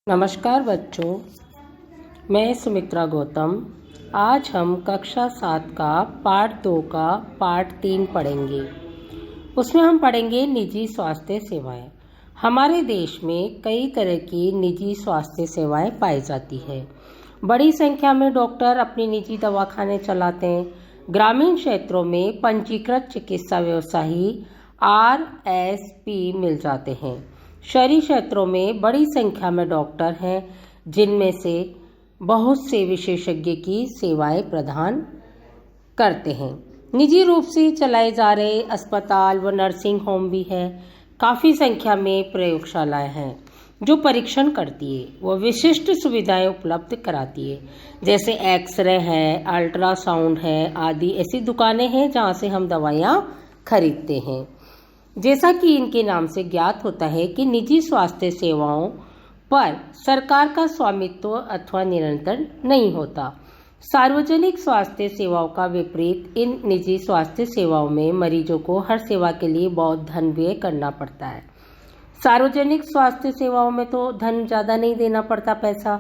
नमस्कार बच्चों, मैं सुमित्रा गौतम। आज हम कक्षा 7 का पाठ 2 का पाठ 3 पढ़ेंगे। उसमें हम पढ़ेंगे निजी स्वास्थ्य सेवाएं। हमारे देश में कई तरह की निजी स्वास्थ्य सेवाएं पाई जाती है। बड़ी संख्या में डॉक्टर अपनी निजी दवाखाने चलाते हैं। ग्रामीण क्षेत्रों में पंजीकृत चिकित्सा व्यवसायी RSP मिल जाते हैं। शहरी क्षेत्रों में बड़ी संख्या में डॉक्टर हैं, जिनमें से बहुत से विशेषज्ञ की सेवाएं प्रदान करते हैं। निजी रूप से चलाए जा रहे अस्पताल व नर्सिंग होम भी है। काफ़ी संख्या में प्रयोगशालाएं हैं जो परीक्षण करती है, वो विशिष्ट सुविधाएं उपलब्ध कराती है, जैसे एक्सरे है, अल्ट्रासाउंड है आदि। ऐसी दुकानें हैं जहां से हम दवाइयाँ खरीदते हैं। जैसा कि इनके नाम से ज्ञात होता है कि निजी स्वास्थ्य सेवाओं पर सरकार का स्वामित्व अथवा नियंत्रण नहीं होता। सार्वजनिक स्वास्थ्य सेवाओं का विपरीत इन निजी स्वास्थ्य सेवाओं में मरीजों को हर सेवा के लिए बहुत धन व्यय करना पड़ता है। सार्वजनिक स्वास्थ्य सेवाओं में तो धन ज़्यादा नहीं देना पड़ता पैसा,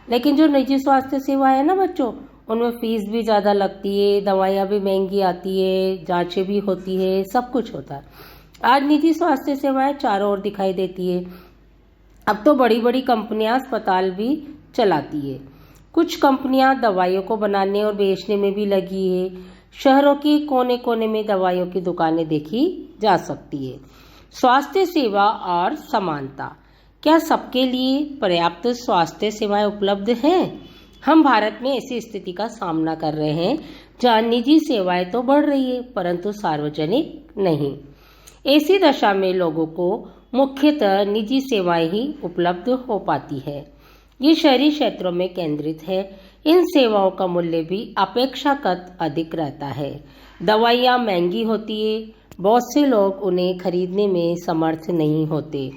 लेकिन जो निजी स्वास्थ्य सेवा है ना बच्चों, उनमें फीस भी ज़्यादा लगती है, दवाइयाँ भी महंगी आती है, जांचें भी होती है, सब कुछ होता है। आज निजी स्वास्थ्य सेवाएं चारों ओर दिखाई देती है। अब तो बड़ी बड़ी कंपनियां अस्पताल भी चलाती है। कुछ कंपनियां दवाइयों को बनाने और बेचने में भी लगी है। शहरों के कोने कोने में दवाइयों की दुकानें देखी जा सकती है। स्वास्थ्य सेवा और समानता। क्या सबके लिए पर्याप्त स्वास्थ्य सेवाएं उपलब्ध हैं? हम भारत में ऐसी स्थिति का सामना कर रहे हैं जहां निजी सेवाएं तो बढ़ रही है, परंतु सार्वजनिक नहीं। ऐसी दशा में लोगों को मुख्यतः निजी सेवाएं ही उपलब्ध हो पाती है। ये शहरी क्षेत्रों में केंद्रित है। इन सेवाओं का मूल्य भी अपेक्षाकृत अधिक रहता है। दवाइयाँ महंगी होती है, बहुत से लोग उन्हें खरीदने में समर्थ नहीं होते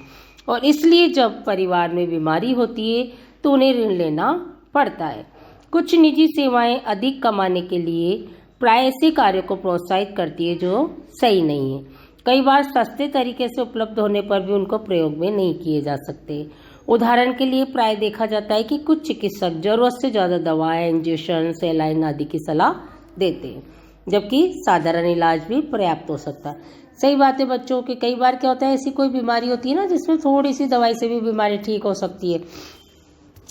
और इसलिए जब परिवार में बीमारी होती है तो उन्हें ऋण लेना पड़ता है। कुछ निजी सेवाएं अधिक कमाने के लिए प्राय ऐसे कार्यों को प्रोत्साहित करती है जो सही नहीं है। कई बार सस्ते तरीके से उपलब्ध होने पर भी उनको प्रयोग में नहीं किए जा सकते। उदाहरण के लिए प्राय देखा जाता है कि कुछ चिकित्सक जरूरत से ज़्यादा दवाएं, इंजेक्शन, सलाइन आदि की सलाह देते हैं, जबकि साधारण इलाज भी पर्याप्त हो सकता है। सही बात है बच्चों कि कई बार क्या होता है, ऐसी कोई बीमारी होती है ना जिसमें थोड़ी सी दवाई से भी बीमारी ठीक हो सकती है,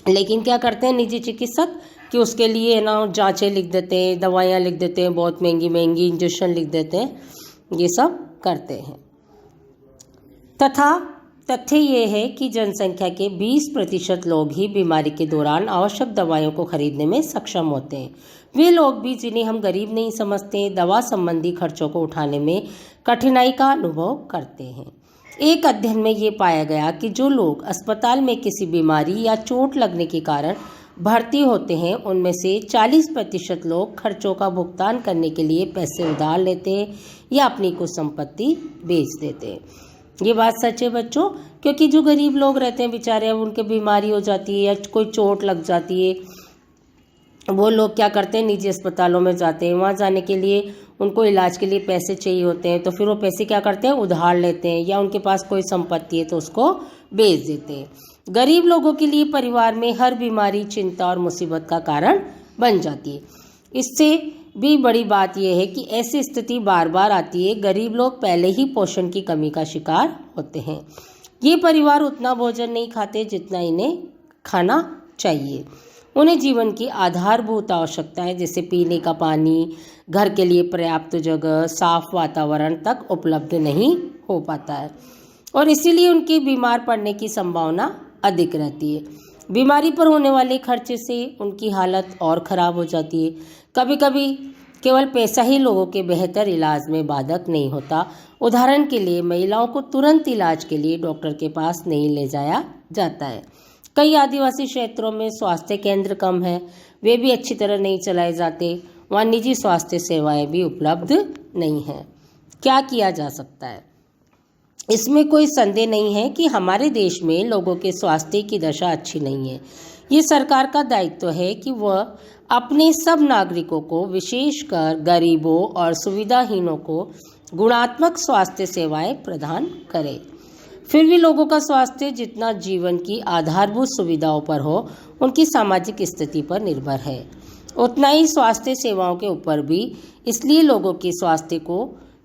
लेकिन क्या करते हैं निजी चिकित्सक कि उसके लिए ना जाँचें लिख देते हैं, दवाइयाँ लिख देते हैं, बहुत महंगी महंगी इंजेक्शन लिख देते हैं, ये सब करते हैं। तथा तथ्य ये है कि जनसंख्या के 20% लोग ही बीमारी के दौरान आवश्यक दवाइयों को खरीदने में सक्षम होते हैं। वे लोग भी जिन्हें हम गरीब नहीं समझते, दवा संबंधी खर्चों को उठाने में कठिनाई का अनुभव करते हैं। एक अध्ययन में ये पाया गया कि जो लोग अस्पताल में किसी बीमारी या चोट लगने के कारण भर्ती होते हैं, उनमें से 40% लोग खर्चों का भुगतान करने के लिए पैसे उधार लेते हैं या अपनी कुछ संपत्ति बेच देते हैं। ये बात सच है बच्चों, क्योंकि जो गरीब लोग रहते हैं बेचारे, उनके बीमारी हो जाती है या कोई चोट लग जाती है, वो लोग क्या करते हैं निजी अस्पतालों में जाते हैं। वहाँ जाने के लिए उनको इलाज के लिए पैसे चाहिए होते हैं, तो फिर वो पैसे क्या करते हैं, उधार लेते हैं, या उनके पास कोई संपत्ति है तो उसको बेच देते हैं। गरीब लोगों के लिए परिवार में हर बीमारी चिंता और मुसीबत का कारण बन जाती है। इससे भी बड़ी बात यह है कि ऐसी स्थिति बार बार आती है। गरीब लोग पहले ही पोषण की कमी का शिकार होते हैं। ये परिवार उतना भोजन नहीं खाते जितना इन्हें खाना चाहिए। उन्हें जीवन की आधारभूत आवश्यकताएं जैसे पीने का पानी, घर के लिए पर्याप्त जगह, साफ वातावरण तक उपलब्ध नहीं हो पाता है और इसीलिए उनके बीमार पड़ने की संभावना अधिक रहती है। बीमारी पर होने वाले खर्चे से उनकी हालत और ख़राब हो जाती है। कभी कभी केवल पैसा ही लोगों के बेहतर इलाज में बाधक नहीं होता। उदाहरण के लिए महिलाओं को तुरंत इलाज के लिए डॉक्टर के पास नहीं ले जाया जाता है। कई आदिवासी क्षेत्रों में स्वास्थ्य केंद्र कम है, वे भी अच्छी तरह नहीं चलाए जाते। वहाँ निजी स्वास्थ्य सेवाएं भी उपलब्ध नहीं हैं। क्या किया जा सकता है? इसमें कोई संदेह नहीं है कि हमारे देश में लोगों के स्वास्थ्य की दशा अच्छी नहीं है। ये सरकार का दायित्व है कि वह अपने सब नागरिकों को, विशेषकर गरीबों और सुविधाहीनों को गुणात्मक स्वास्थ्य सेवाएं प्रदान करे। फिर भी लोगों का स्वास्थ्य जितना जीवन की आधारभूत सुविधाओं पर हो, उनकी सामाजिक स्थिति पर निर्भर है, उतना ही स्वास्थ्य सेवाओं के ऊपर भी। इसलिए लोगों के स्वास्थ्य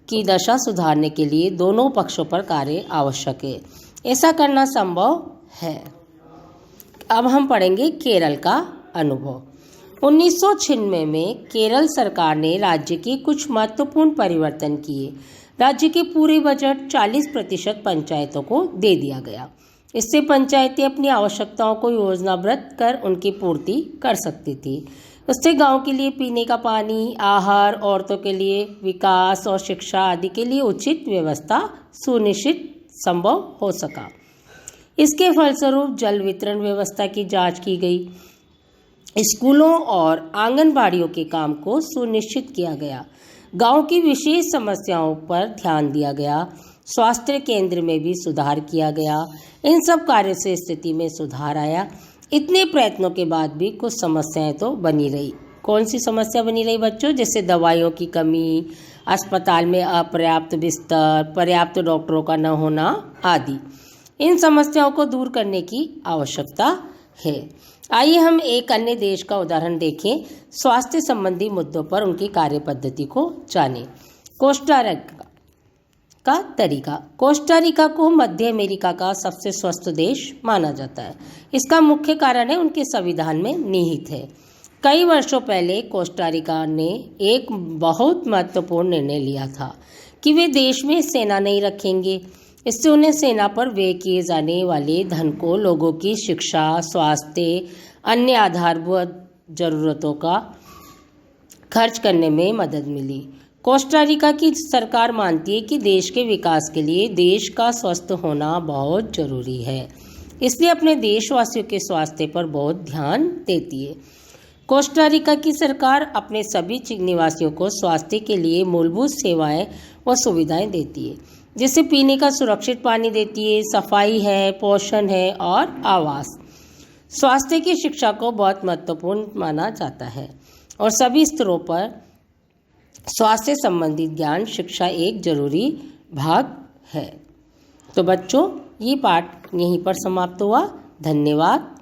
की दशा सुधारने के लिए दोनों पक्षों पर कार्य आवश्यक है। ऐसा करना संभव है। अब हम पढ़ेंगे केरल का अनुभव। 1996 में केरल सरकार ने राज्य के कुछ महत्वपूर्ण परिवर्तन किए। राज्य के पूरे बजट 40% पंचायतों को दे दिया गया। इससे पंचायतें अपनी आवश्यकताओं को योजनाबद्ध कर उनकी पूर्ति कर सकती थी। उससे गांव के लिए पीने का पानी, आहार, औरतों के लिए विकास और शिक्षा आदि के लिए उचित व्यवस्था सुनिश्चित संभव हो सका। इसके फलस्वरूप जल वितरण व्यवस्था की जांच की गई। स्कूलों और आंगनबाड़ियों के काम को सुनिश्चित किया गया। गांव की विशेष समस्याओं पर ध्यान दिया गया। स्वास्थ्य केंद्र में भी सुधार किया गया। इन सब कार्यों से स्थिति में सुधार आया। इतने प्रयत्नों के बाद भी कुछ समस्याएं तो बनी रही। कौन सी समस्या बनी रही बच्चों? जैसे दवाइयों की कमी, अस्पताल में अपर्याप्त बिस्तर, पर्याप्त डॉक्टरों का न होना आदि। इन समस्याओं को दूर करने की आवश्यकता है। आइए हम एक अन्य देश का उदाहरण देखें। स्वास्थ्य संबंधी मुद्दों पर उनकी कार्य पद्धति को जानें। कोस्टा रिका का तरीका। कोस्टा रिका को मध्य अमेरिका का सबसे स्वस्थ देश माना जाता है। इसका मुख्य कारण है उनके संविधान में निहित है। कई वर्षों पहले कोस्टा रिका ने एक बहुत महत्वपूर्ण निर्णय लिया था कि वे देश में सेना नहीं रखेंगे। इससे उन्हें सेना पर व्यय किए जाने वाले धन को लोगों की शिक्षा, स्वास्थ्य, अन्य आधारभूत जरूरतों का खर्च करने में मदद मिली। कोस्टा रिका की सरकार मानती है कि देश के विकास के लिए देश का स्वस्थ होना बहुत जरूरी है, इसलिए अपने देशवासियों के स्वास्थ्य पर बहुत ध्यान देती है। कोस्टा रिका की सरकार अपने सभी निवासियों को स्वास्थ्य के लिए मूलभूत सेवाएं व सुविधाएं देती है, जैसे पीने का सुरक्षित पानी देती है, सफाई है, पोषण है और आवास। स्वास्थ्य की शिक्षा को बहुत महत्वपूर्ण माना जाता है और सभी स्तरों पर स्वास्थ्य संबंधी ज्ञान शिक्षा एक जरूरी भाग है। तो बच्चों, ये पाठ यहीं पर समाप्त हुआ। धन्यवाद।